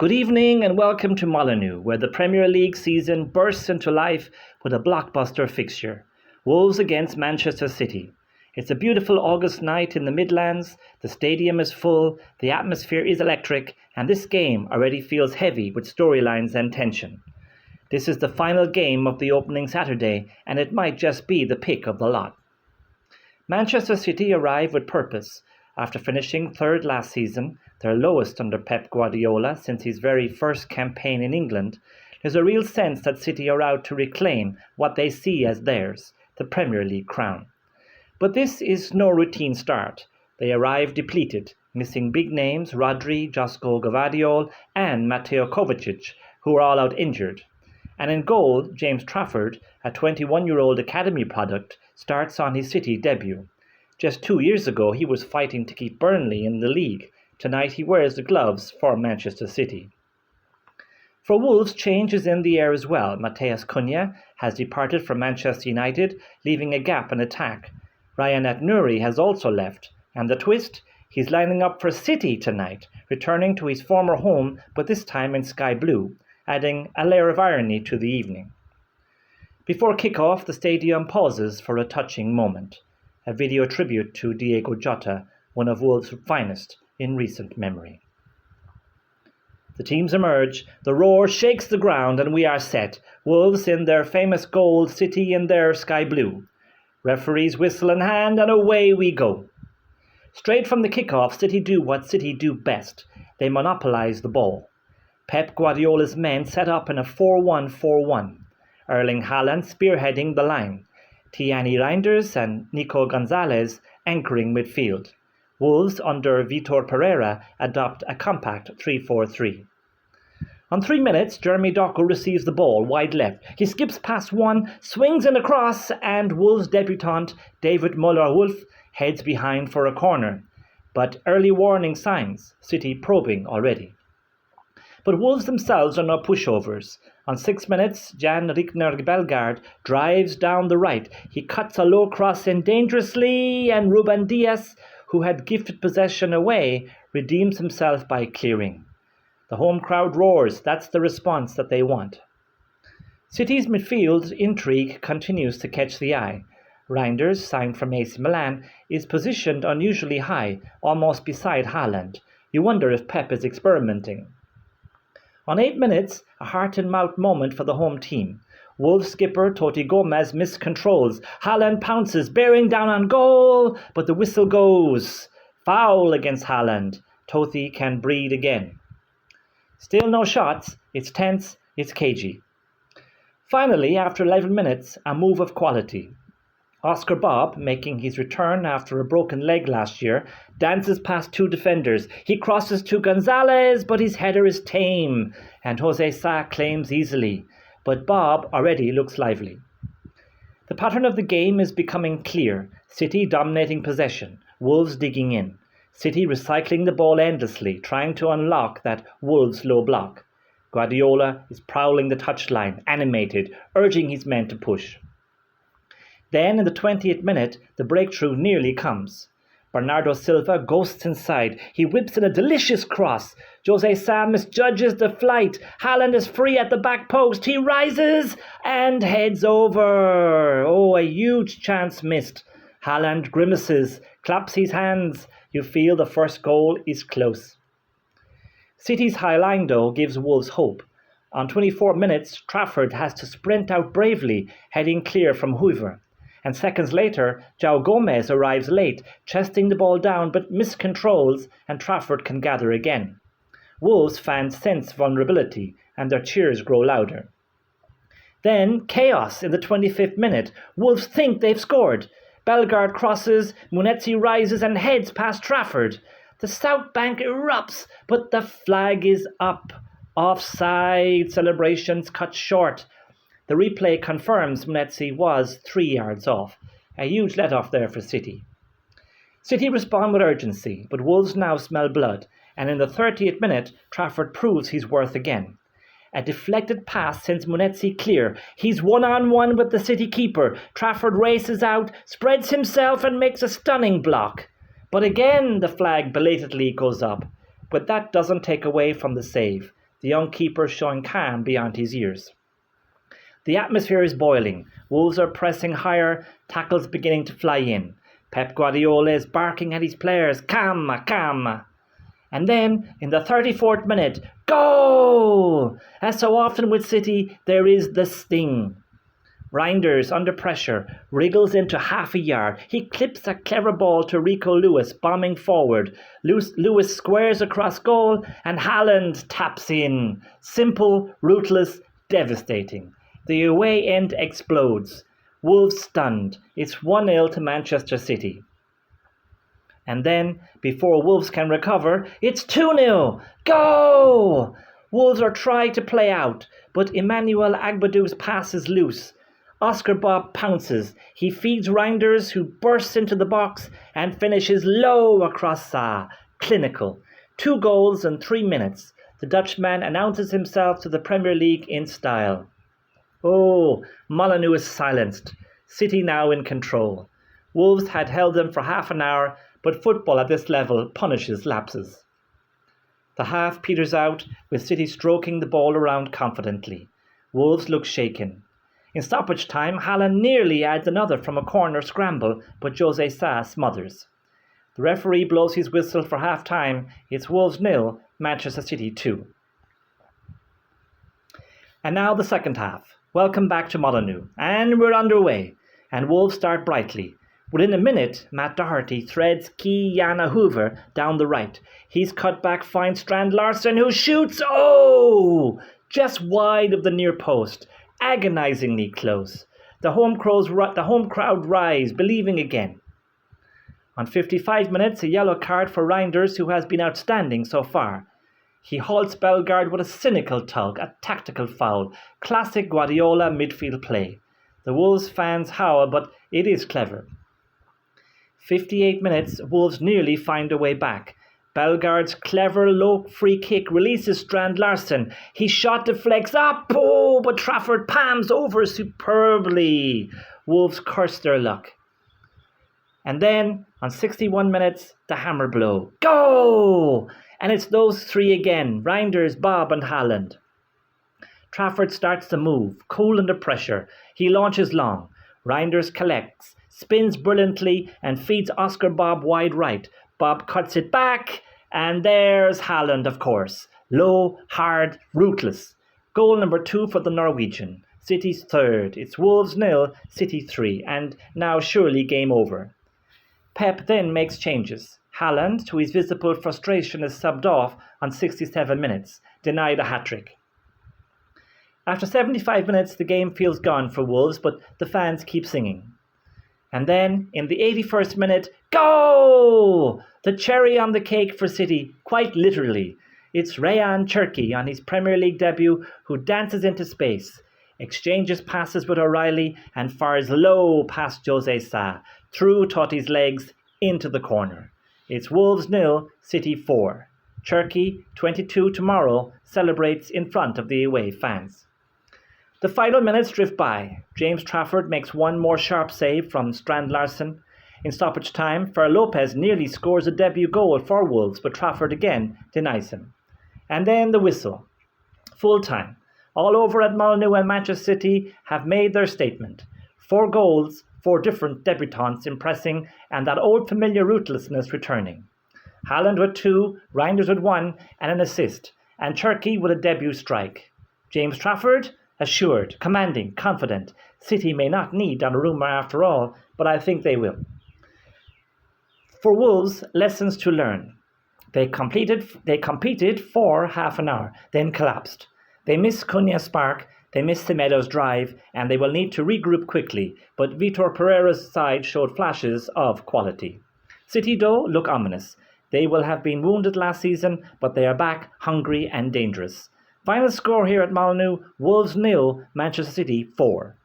Good evening and welcome to Molyneux, where the Premier League season bursts into life with a blockbuster fixture. Wolves against Manchester City. It's a beautiful August night in the Midlands, the stadium is full, the atmosphere is electric, and this game already feels heavy with storylines and tension. This is the final game of the opening Saturday, and it might just be the pick of the lot. Manchester City arrive with purpose. After finishing third last season, their lowest under Pep Guardiola since his very first campaign in England, there's a real sense that City are out to reclaim what they see as theirs, the Premier League crown. But this is no routine start. They arrive depleted, missing big names Rodri, Josko Gvardiol and Mateo Kovacic, who are all out injured. And in goal, James Trafford, a 21-year-old academy product, starts on his City debut. Just 2 years ago, he was fighting to keep Burnley in the league. Tonight, he wears the gloves for Manchester City. For Wolves, change is in the air as well. Matheus Cunha has departed from Manchester United, leaving a gap in attack. Ryan At-Nouri has also left. And the twist? He's lining up for City tonight, returning to his former home, but this time in sky blue, adding a layer of irony to the evening. Before kick-off, the stadium pauses for a touching moment. A video tribute to Diego Jota, one of Wolves' finest in recent memory. The teams emerge, the roar shakes the ground, and we are set. Wolves in their famous gold, City in their sky blue. Referees whistle in hand, and away we go. Straight from the kick-off, City do what City do best. They monopolise the ball. Pep Guardiola's men set up in a 4-1-4-1. Erling Haaland spearheading the line. Tiani Reinders and Nico Gonzalez anchoring midfield. Wolves under Vitor Pereira adopt a compact 3-4-3. On 3 minutes, Jeremy Doku receives the ball wide left. He skips past one, swings in across, and Wolves debutant David Muller-Wolf heads behind for a corner. But early warning signs, City probing already. But Wolves themselves are no pushovers. On 6 minutes, Jan Rickner Bellegarde drives down the right. He cuts a low cross in dangerously, and Ruben Dias, who had gifted possession away, redeems himself by clearing. The home crowd roars. That's the response that they want. City's midfield intrigue continues to catch the eye. Reinders, signed from AC Milan, is positioned unusually high, almost beside Haaland. You wonder if Pep is experimenting. On 8 minutes, a heart-and-mouth moment for the home team. Wolves skipper Totti Gomez miscontrols. Haaland pounces, bearing down on goal, but the whistle goes. Foul against Haaland. Totti can breathe again. Still no shots. It's tense, it's cagey. Finally, after 11 minutes, a move of quality. Oscar Bob, making his return after a broken leg last year, dances past 2 defenders. He crosses to Gonzalez, but his header is tame, and Jose Sa claims easily. But Bob already looks lively. The pattern of the game is becoming clear. City dominating possession, Wolves digging in. City recycling the ball endlessly, trying to unlock that Wolves low block. Guardiola is prowling the touchline, animated, urging his men to push. Then, in the 20th minute, the breakthrough nearly comes. Bernardo Silva ghosts inside. He whips in a delicious cross. Jose Sa misjudges the flight. Haaland is free at the back post. He rises and heads over. Oh, a huge chance missed. Haaland grimaces, claps his hands. You feel the first goal is close. City's high line, though, gives Wolves hope. On 24 minutes, Trafford has to sprint out bravely, heading clear from Hoover. And seconds later, João Gomez arrives late, chesting the ball down but miscontrols, and Trafford can gather again. Wolves fans sense vulnerability, and their cheers grow louder. Then, chaos in the 25th minute. Wolves think they've scored. Bellegarde crosses, Munetsi rises and heads past Trafford. The South Bank erupts, but the flag is up. Offside, celebrations cut short. The replay confirms Munetsi was 3 yards off. A huge let-off there for City. City respond with urgency, but Wolves now smell blood, and in the 30th minute, Trafford proves his worth again. A deflected pass sends Munetsi clear. He's one-on-one with the City keeper. Trafford races out, spreads himself and makes a stunning block. But again the flag belatedly goes up. But that doesn't take away from the save. the young keeper showing calm beyond his years. The atmosphere is boiling. Wolves are pressing higher, tackles beginning to fly in. Pep Guardiola is barking at his players, calma, calma. And then, in the 34th minute, goal! As so often with City, there is the sting. Reinders, under pressure, wriggles into half a yard. He clips a clever ball to Rico Lewis, bombing forward. Lewis squares across goal, and Haaland taps in. Simple, ruthless, devastating. The away end explodes. Wolves stunned. It's 1-0 to Manchester City. And then, before Wolves can recover, it's 2-0. Go! Wolves are trying to play out, but Emmanuel Agbadou's pass is loose. Oscar Bob pounces. He feeds Reinders, who bursts into the box and finishes low across Sa. Clinical. 2 goals in 3 minutes. The Dutchman announces himself to the Premier League in style. Oh, Molyneux is silenced. City now in control. Wolves had held them for half an hour, but football at this level punishes lapses. The half peters out, with City stroking the ball around confidently. Wolves look shaken. In stoppage time, Haaland nearly adds another from a corner scramble, but Jose Sa smothers. The referee blows his whistle for half-time. It's Wolves 0, Manchester City 2. And now the second half. Welcome back to Molyneux. And we're underway. And Wolves start brightly. Within a minute, Matt Doherty threads Ki-Jana Hoover down the right. He's cut back, finds Strand Larsen, who shoots. Oh! Just wide of the near post. Agonizingly close. The home crowd rise, believing again. On 55 minutes, a yellow card for Reinders, who has been outstanding so far. He halts Bellegarde with a cynical tug, a tactical foul. Classic Guardiola midfield play. The Wolves fans howl, but it is clever. 58 minutes, Wolves nearly find a way back. Bellegarde's clever low free kick releases Strand Larsen. His shot deflects up, but Trafford palms over superbly. Wolves curse their luck. And then, on 61 minutes, the hammer blow. Go! And it's those three again, Reinders, Bob and Haaland. Trafford starts to move, cool under pressure. He launches long. Reinders collects, spins brilliantly and feeds Oscar Bob wide right. Bob cuts it back, and there's Haaland, of course. Low, hard, ruthless. Goal number 2 for the Norwegian. City's third. It's Wolves 0, City 3, and now surely game over. Pep then makes changes. Haaland, to his visible frustration, is subbed off on 67 minutes, denied a hat-trick. After 75 minutes, the game feels gone for Wolves, but the fans keep singing. And then, in the 81st minute, go! The cherry on the cake for City, quite literally. It's Rayan Cherki on his Premier League debut who dances into space, exchanges passes with O'Reilly and fires low past Jose Sa, through Totti's legs into the corner. It's Wolves 0, City 4. Cherki, 22 tomorrow, celebrates in front of the away fans. The final minutes drift by. James Trafford makes one more sharp save from Strand Larsen. In stoppage time, Fer Lopez nearly scores a debut goal for Wolves, but Trafford again denies him. And then the whistle. Full time. All over at Molyneux and Manchester City have made their statement. 4 goals, 4 different debutants impressing, and that old familiar ruthlessness returning. Haaland with 2, Reinders with 1 and an assist, and Cherki with a debut strike. James Trafford, assured, commanding, confident. City may not need Donnarumma after all, but I think they will. For Wolves, lessons to learn. They competed for half an hour, then collapsed. They missed Cunha's spark, they missed Semedo's drive, and they will need to regroup quickly, but Vitor Pereira's side showed flashes of quality. City, though, look ominous. They will have been wounded last season, but they are back, hungry and dangerous. Final score here at Molyneux, Wolves 0, Manchester City 4.